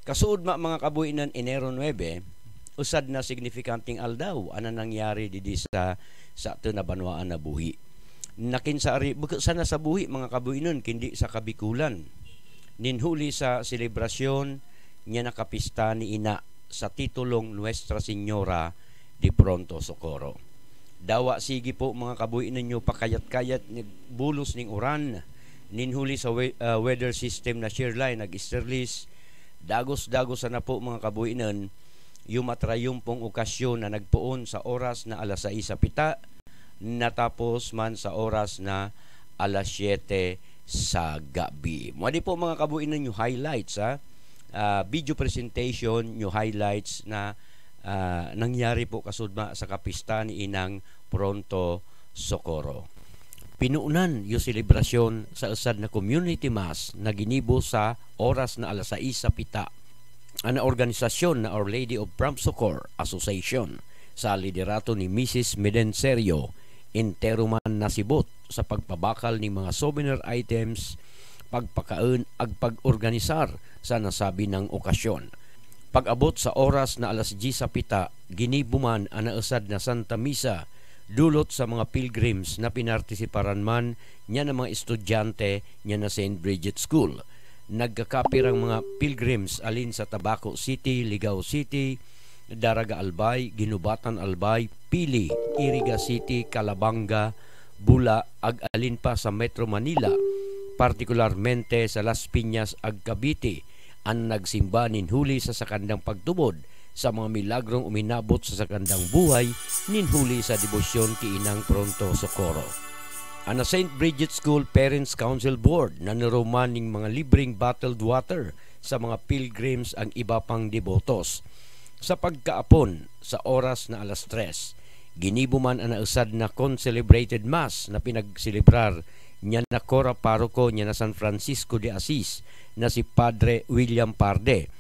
Kasuod mga kabuinan Enero 9, usad na signifikanting aldaw ana nangyari didi sa ato na banwaan na buhi. Nakinsari sana sa buhi mga kabuinon kindi sa kabikulan. Ninhuli sa selebrasyon niya nakapista ni ina sa titulong Nuestra Señora de Pronto Socorro. Dawa sige po mga kabuinan nyo pakayat-kayat ni bulos ning uran. Ninhuli sa weather system na Shearline nag-easterlies. Dagos-dagos na po mga kabuinan yumatrayumpong okasyon na nagpuon sa oras na alas 6 sa pita, natapos man sa oras na alas 7 sa gabi. Muli po mga kabuinan yung highlights video presentation, yung highlights na nangyari po kasudma sa kapista ni Inang Pronto Socorro. Pinuunan yung selebrasyon sa usad na community mass na ginibo sa oras na alas 6 sa pita. Ang organisasyon na Our Lady of Prompt Succor Association sa liderato ni Mrs. Medenserio interuman nasibot sa pagpabakal ng mga souvenir items, pagpakaon ag pag-organisar sa nasabi ng okasyon. Pag-abot sa oras na alas 10 sa pita, ginibo man ang nausad na Santa Misa dulot sa mga pilgrims na pinartisiparan man niya ng mga estudyante niya na St. Bridget School. Nagkakapirang mga pilgrims alin sa Tabaco City, Ligao City, Daraga Albay, Ginubatan Albay, Pili, Iriga City, Calabanga, Bula, ag alin pa sa Metro Manila, partikularmente sa Las Piñas ag Cavite, ang nagsimba ninhuli sa sakandang pagtubod sa mga milagrong uminabot sa sakandang buhay ninhuli sa debosyon ki Inang Pronto Socorro. Ang St. Bridget School Parents Council Board na niroman ng mga libreng bottled water sa mga pilgrims ang iba pang debotos. Sa pagkaapon sa oras na alas 3, ginibo man ang nausad na con-celebrated mass na pinagselebrar niya na Cora Paroko niya na San Francisco de Assis na si Padre William Parde.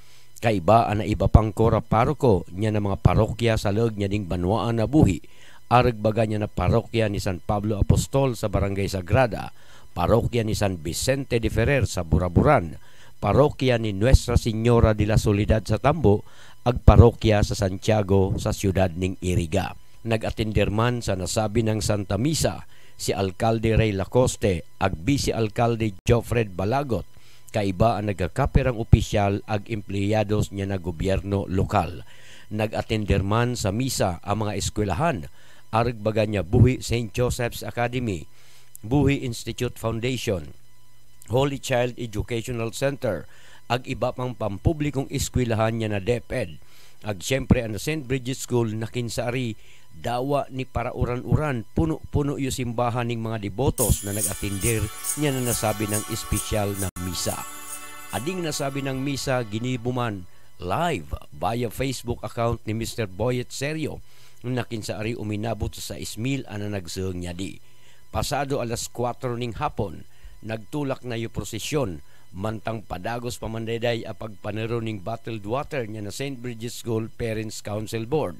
Kaiba ang iba pang Cora Paroko niya na mga parokya sa loob niya ding banwaan na buhi. Aragbaga niya na parokya ni San Pablo Apostol sa Barangay Sagrada, parokya ni San Vicente de Ferrer sa Buraburan, parokya ni Nuestra Señora de la Soledad sa Tambo, ag parokya sa Santiago sa siyudad ning Iriga. Nag-atender man sa nasabi ng Santa Misa si Alcalde Ray Lacoste ag Vice Alcalde Joffred Balagot, kaiba ang nagkakaperang opisyal ag empleyados niya na gobyerno lokal. Nag-atender man sa misa ang mga eskwelahan, aragbaga niya Buhi St. Joseph's Academy, Buhi Institute Foundation, Holy Child Educational Center, ag iba pang pampublikong eskwelahan niya na DepEd. Ag siyempre ang St. Bridget School na kinsari dawa ni para uran-uran, puno-puno yung simbahan ng mga debotos na nag-atender niya na nasabi ng espesyal na misa. Ading nasabi ng misa ginibuman live via Facebook account ni Mr. Boyet Serio na kinsaari uminabot sa 6,000 ang nagsuong niya di. Pasado alas 4 ning hapon, nagtulak na yung prosesyon mantang padagos pamandeday a pagpanero ning bottled water niya na St. Bridget School Parents Council Board.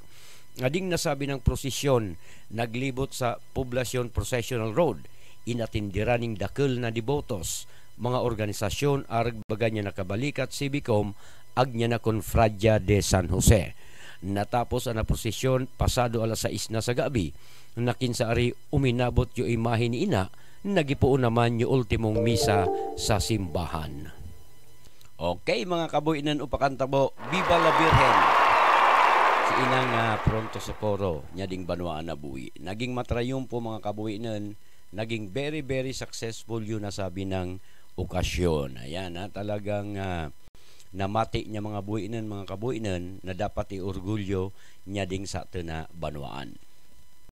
Ading nasabi ng prosesyon, naglibot sa Poblacion Processional Road, inatindiran ning dakil na debotos, mga organisasyon aragbaga niya nakabalikat Civicom ag niya na Confradia de San Jose. Natapos ang prosesyon pasado alas 6 na sa gabi, nakinsaari uminabot yung imahe ni ina, nagipuon naman yung ultimong misa sa simbahan. Okay mga kabuinan upakantabo, Viva la Virgen! Si Inang Pronto Socorro, niya ding banwaan na buhi. Naging matrayong po mga kabuinan, naging very very successful yun nasabi ng okasyon. Ayan talagang namati niya mga buhinan, mga kabuinan na dapat iorgulyo niya ding sa ato na banwaan.